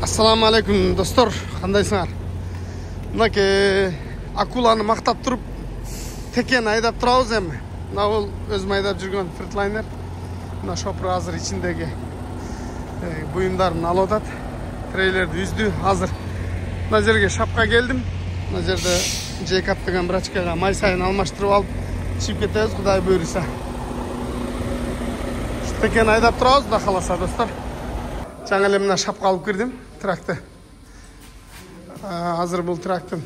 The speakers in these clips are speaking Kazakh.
Ассаламу алейкум, достор, қандайсыңар? Мынаке акуланы мақтап тұрып, текен айдап тұрауыз әмі. Мына ол өзім айдап жүрген фритлайнер. Мына шопыр азыр içindегі бұйымдарын алып отады. Трейлерді үзді, азыр. Мына жерге шапқа келдім. Мына жерде Джейкап деген брачкаға май сайын алмаштырып алып, шығып кетеміз, Құдай бұйырса. Текен айдап тұрауыз да қаласа, достар. Жаңа эле мына шапқа алып кірдім, тракты. Азыр бұл трактын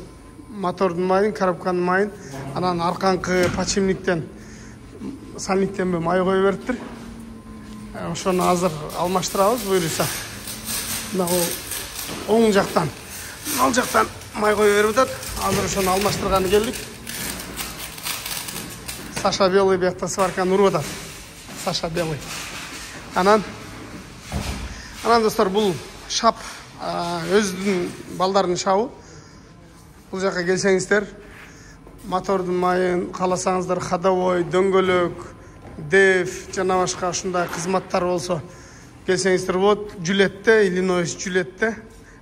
мотордың майын, коробканың майын, анан арқанқы подшипниктен, сальниктен бе май қойып беріптір. Ошоны азыр алмаштырабыз, бұйырса. Мына оң жақтан, ал жақтан май қойып беріп жатат. Азыр ошоны алмаштырғаны келдік. Саша Белый бияқта сварканы ұрып жатат. Саша Белый. Анан достар, бұл шап өздің балдардың шауы. Бұл жаққа келсеңіздер, мотордың майын қаласаңыздар, ходовой, дөңгөлөк, деф, жана башка ушундай кызматтар болсо келсеңиздер болот. Жүлетте, Иллинойс Жүлетте.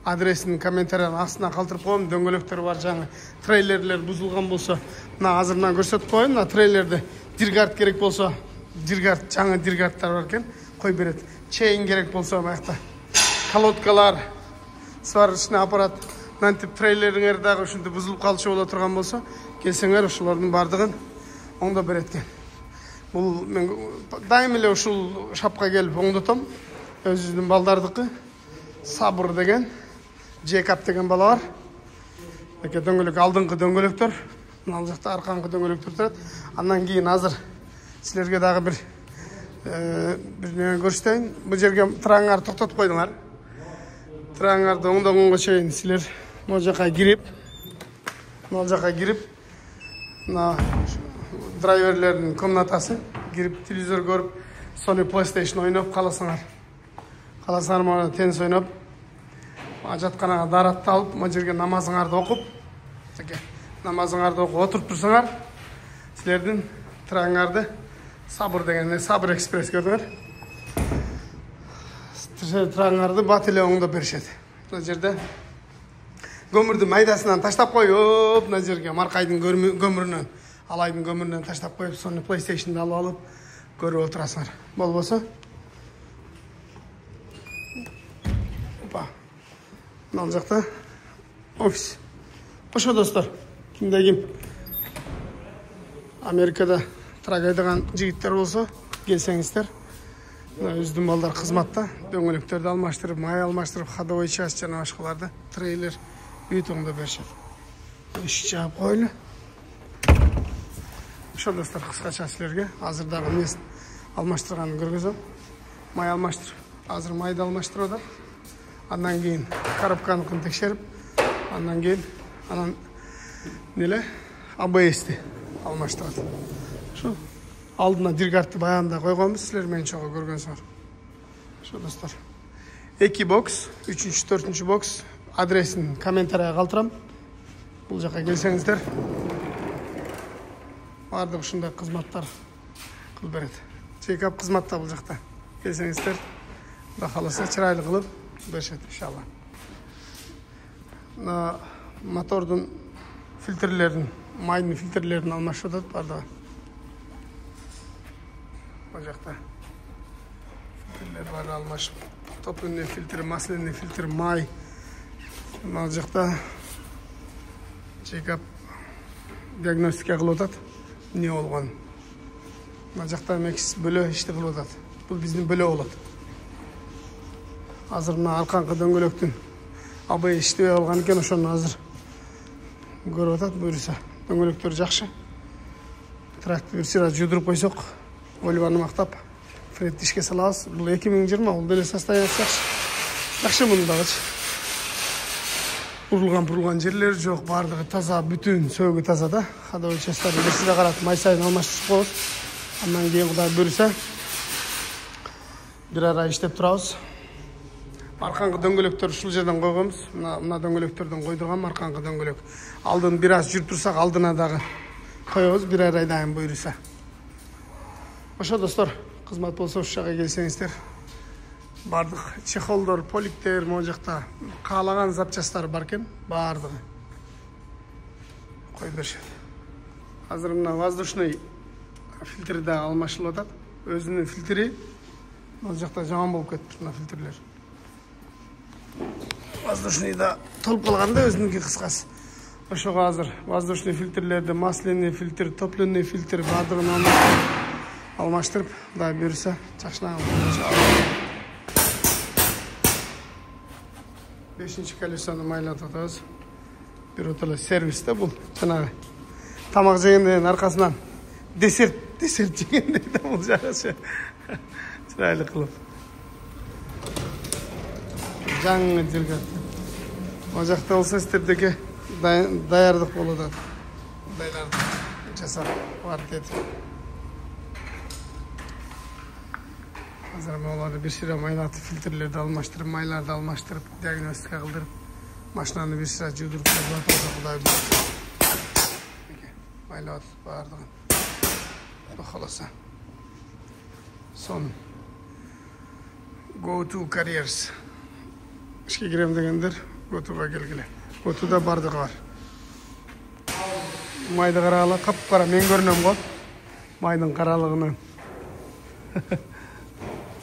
Адресин комментарийдин астына калтырып коем. Дөңгөлөктөр бар, жаңы трейлерлер бузулган болсо, мына азырынан көрсөтүп коеюн. Мына трейлерде диргард керек болсо, диргард, жаңы диргардтар бар экен, кой берет. Чейн керек болсо, мыякта колодкалар, сварочный аппарат, мынтип трейлериңер дагы ушинтип бузулуп калчу боло турган болсо, келсеңер ошолордун бардыгын оңдоп берет экен. Бул мен дайым эле ушул шапка келип оңдотом. Өзүбүздүн балдардыкы. Сабыр деген, Джейкап деген бала бар. Эке дөңгөлөк, алдыңкы дөңгөлөктөр, мына жакта арканкы дөңгөлөктөр турат. Андан кийин азыр силерге дагы бир көрсөтөйүн. Бул жерге траңарды токтотуп койдуңар. Траңарды оңдогонго чейин силер могу жака кирип, мына драйверлердин комнатасы кирип, телевизор көрүп, Sony PlayStation ойноп каласыңар. Мына теннис ойноп, жатканага даратты алып, могу жерге намазыңарды окуп, отуруп турсаңар, силердин траңарды Сабыр деген, Сабыр экспресс көрдүңөр. Траңарды бат эле оңдоп беришет. Мына жерде көмүрдү майдасынан таштап коюп, мына жерге маркайдын көмүрүнөн, алайдын көмүрүнөн таштап коюп, Sony PlayStation'ды алып көрүп отурасыңар. Болбосо мына жакта офис. Ошо достор, кимде ким Америкада трак айдаган жигиттер болсо, келсеңиздер. Өздүн балдар кызматта, дөңгөлөктөрдү алмаштырып, май алмаштырып, ходовой часть жана башкаларды трейлер үйт оңдоп беришет. Иш жаап койлу. Ошо достор, кыскача силерге азыр дагы эмнесин алмаштырганын көргөзөм. Май алмаштырып, азыр майды алмаштырып атат. Андан кийин коробканыкын текшерип, андан кийин ABS-ти алмаштырат. Ошо алдына диргардты баягында койгонбуз, силер менен чогуу көргөнсүңөр. Ошо достор. 2 бокс, 3-4 бокс, адресин комментарийге калтырам. Бул жака келсеңиздер, бардык ушундай кызматтар кылып берет. Джейкап кызматта бул жакта. Келсеңиздер, Кудай кааласа чырайлуу кылып беришет иншалла. Мотордун фильтрлерин, майдын фильтрлерин алмашып атат бардыгы. Бул жакта фильтрлер бар алмашып. Топливный фильтр, масляный фильтр, май. Мына жакта Джейкап диагностика кылып атат. Эмне болгон? Мына жакта мекс бөлө иштеп кылып атат. Бул биздин бөлө болот. Азыр мына арканкы дөңгөлөктүн ABS иштебей калган экен, ошону азыр көрүп атат. Буюрса, дөңгөлөктөр жакшы. Тракты бир сыйра жудуруп койсок, Ольваны мактап, фредди ишке салабыз. Бул 2020, бул деле состояниясы жакшы. Жакшы муну дагычы. Урулган жерлер жок, бардыгы таза, бүтүн сөөгү таза да. Ходовой частьтарды бир сыйра карап, май сайын алмаштырып коебуз. Андан кийин Кудай буюрса, бир ара иштеп турабыз. Арканкы дөңгөлөктөр ушул жерден койгонбуз. Мына дөңгөлөктөрдөн койдурган арканкы дөңгөлөк. Алдын бир аз жүрүп турсак, алдына дагы коебуз, бир айдан буюрса. Ошо достор, кызмат болсо ушул жака келсеңиздер, бардық чехолдор, поликтер могу жакта каалаган запчасттар бар экен, баардыгы коюп беришет. Азыр мына воздушный фильтр да алмашылып атат. Өзүнүн фильтри могу жакта жаман болуп кетиптир мына фильтрлер. Воздушный да толуп калганда өзүнүнки кыскасы. Ошого азыр воздушный фильтрлерди, масляный фильтр, топливный фильтр баардыгын алмаштырып, да буюрса чачына 5-нчи колесону майлатып атабыз. Бир отула сервисте бул. Жанагы тамак жегенден аркасынан десерт жегендей да бул жагысы. Чырайлуу кылып. Жаңы жерге. Ал жакта болсо сиздердеки даярдык болуп атат. Мындайларды жасап квартет. Азыр оларды бир сыра майлатып, фильтрлерди алмаштырып, майларды алмаштырып, диагностика кылдырып, машинаны бир сыра жуудуруп коюп атат, Кудай буйруса. Майлап баардыгын. Бахаласа. Сон. Go to careers. İşe girem degендер, go to'ga келгиле. Go to'da бардыгы бар. Майды карагыла, кап-кара мен көрүнөм го. Майдын каралыгынан.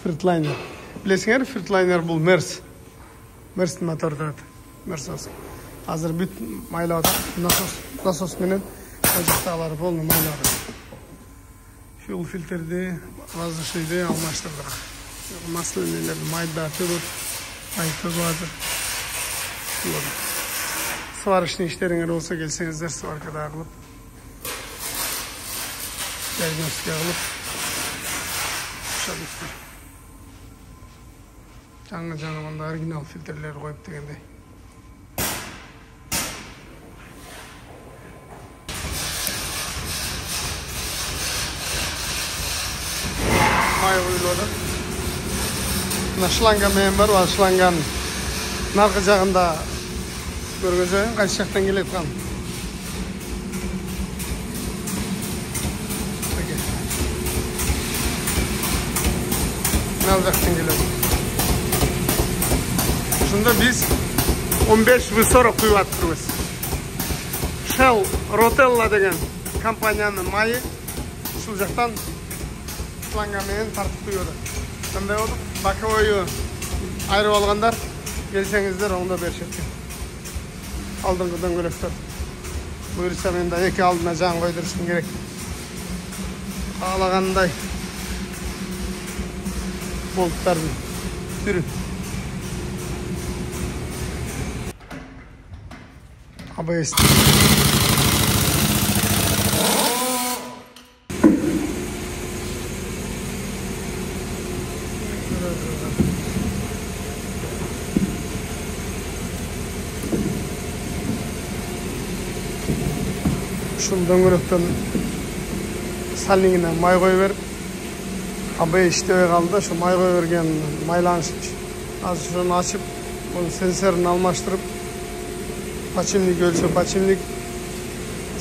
Фритлайнер. Билесиңер, фритлайнер бул Мерс. Мерстин мотору турат. Мерсос. Азыр бүт майлап атат. Насос менен ажыктаалары полный майлап атат. Fuel фильтрди, воздушныйды алмаштырдык. Масляныйлар майда төгөт, ай төгөт. Сварочный иштериңер болсо келсеңиздер, сваркада кылып, диагностика кылып, шабыктыр. Жаңы мында оригинал фильтрлер коюп дегендей. Май куюлуп. Мына шланга менен бар, ал шланганын наркы жагында көргөзөйүн, кайсы жактан келет экен. Мына жактан келет. Ошондо биз 15V40 куюп атырбыз. Shell Rotella деген компаниянын майы ушул жактан шланга менен тартып куюуда. Кандай болду? Баковойу айрып алгандар келсеңиздер, онда беришет экен. Алдыңкы дөңгөлөктөр. Буюрса мен да эки алдына жан койдурушум керек. Каалагандай болттардын түрү. ABS. Ушул дөңгөлөктөн сальнигине май коюп берип, ABS иштебей калды. Ошо май коюп берген майланыш. Азыр ошону ачып, бул сенсорун алмаштырып, пачимник өлсө пачимник,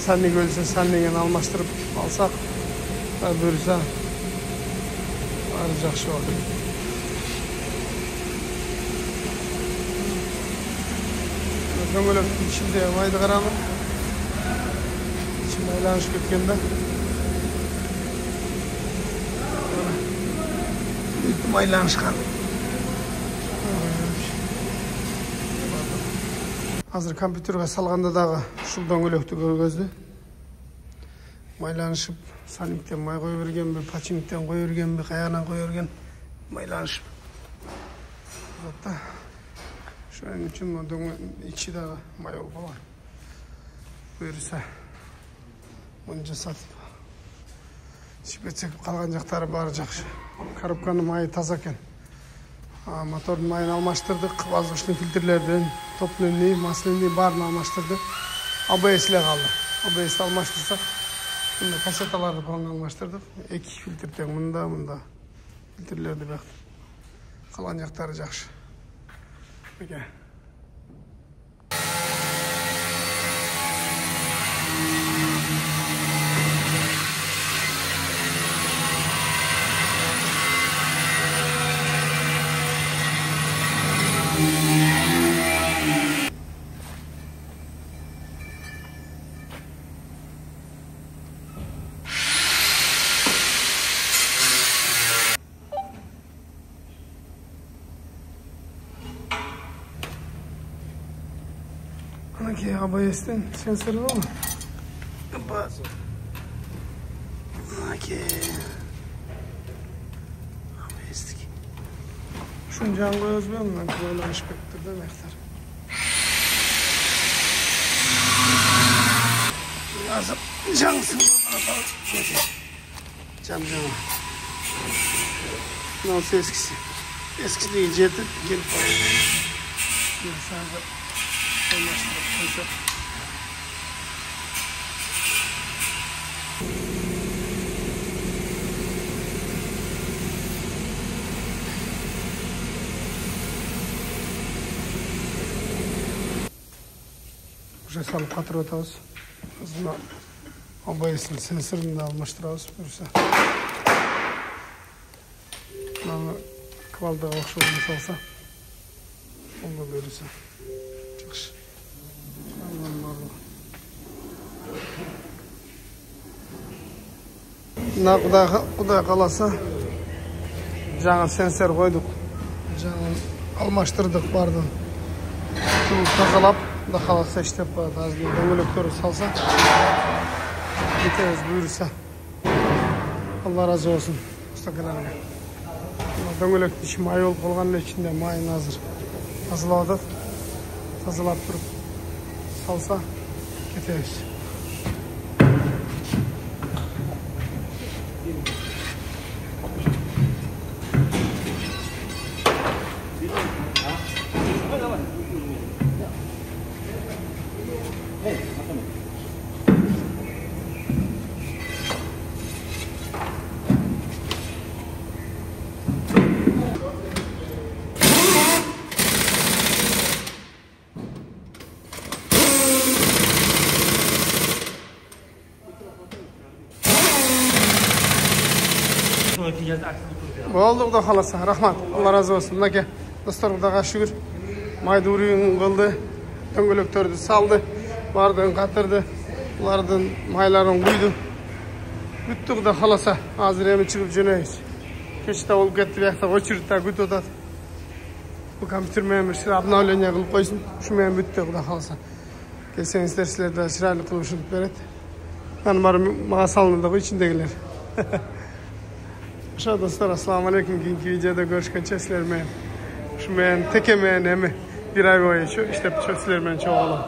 сальник өлсө сальнигин алмаштырып алсак, буюрса баары жакшы болот. Дөңгөлөктүн ичинде майды караган. Mайланышып кеткен да. Майланышкан. Азыр компьютерге салганда дагы ушул дөңгөлөктү көргөздү. Майланышып, сальниктен май коюп бергенби, пачимниктен коюп бергенби, каягынан коюп берген, майланышып. Затта ошон үчүн дөңгөлөктүн ичи дагы май болуп калган. Буюрса Onu жасатып. Шипет калган жактары баары жакшы. Коробканын майы таза экен. Мотордун майын алмаштырдык, воздушный фильтрлерден, топливный, масляный баарын алмаштырдык. ABS эле калды. ABS алмаштырсак, мында кассеталарды falan алмаштырдык. Эки фильтр тең мында фильтрлерди бак. Калган жактары жакшы. Беке. Anaki ABS'ten sensörü var mı? Anaki ABS'tik. Şuncan koyuyoruz ben mi? Böyle aşkıktır demektir. Lazım. Cansın. Cam. Nasıl eskisi? Eskisi değil, gelip var. Bir saniye. Уже салып қатырып атабыз. Мына ABS'nin sensorunu da almıştırabız. Buyursa. Mına kvaldaga okşoğunu salsa. Onu da buyursa. Çıkış. Kuday kalasa жаңа sensör koyduk. Жаңа almıştırdık bardan. Şunu tazalap da kalasa işlep barada. Az bir döngülöktörü salsa. Biteriz buyursa. Allah razı olsun. Ustakalarına. Döngülök işi may olup olganın içinde mayın hazır. Tazaladık. Tazalap durup salsa ketiriz. Oldu Xudo xolasa. Rahmat. Allah razı olsun. Mınake dostlar Xudoga şükür. Mayda uruyun kıldı. Döngülöktörді saldı. Bardığın katırdı. Ulardan mayların kuydu. Büttü Xudo xolasa. Hazır emi çıkıp jönöйбүз. Keçte olup ketти buyakta очередьте күтүп атат. Bu kompüter menен bir обновление кылып койсун. Şu menен büttü Xudo xolasa. Kelsеңиздер силер да чырайлуу кылып ушинтип берет. Анан барып мага салынды го ичиндегилер. Aşağı dostlar, assalamu alaikum. Keyinki videoda görüşkенче sizler men. Şu men tekemen emi bir ay boyu şu işte sizler men çok olalım.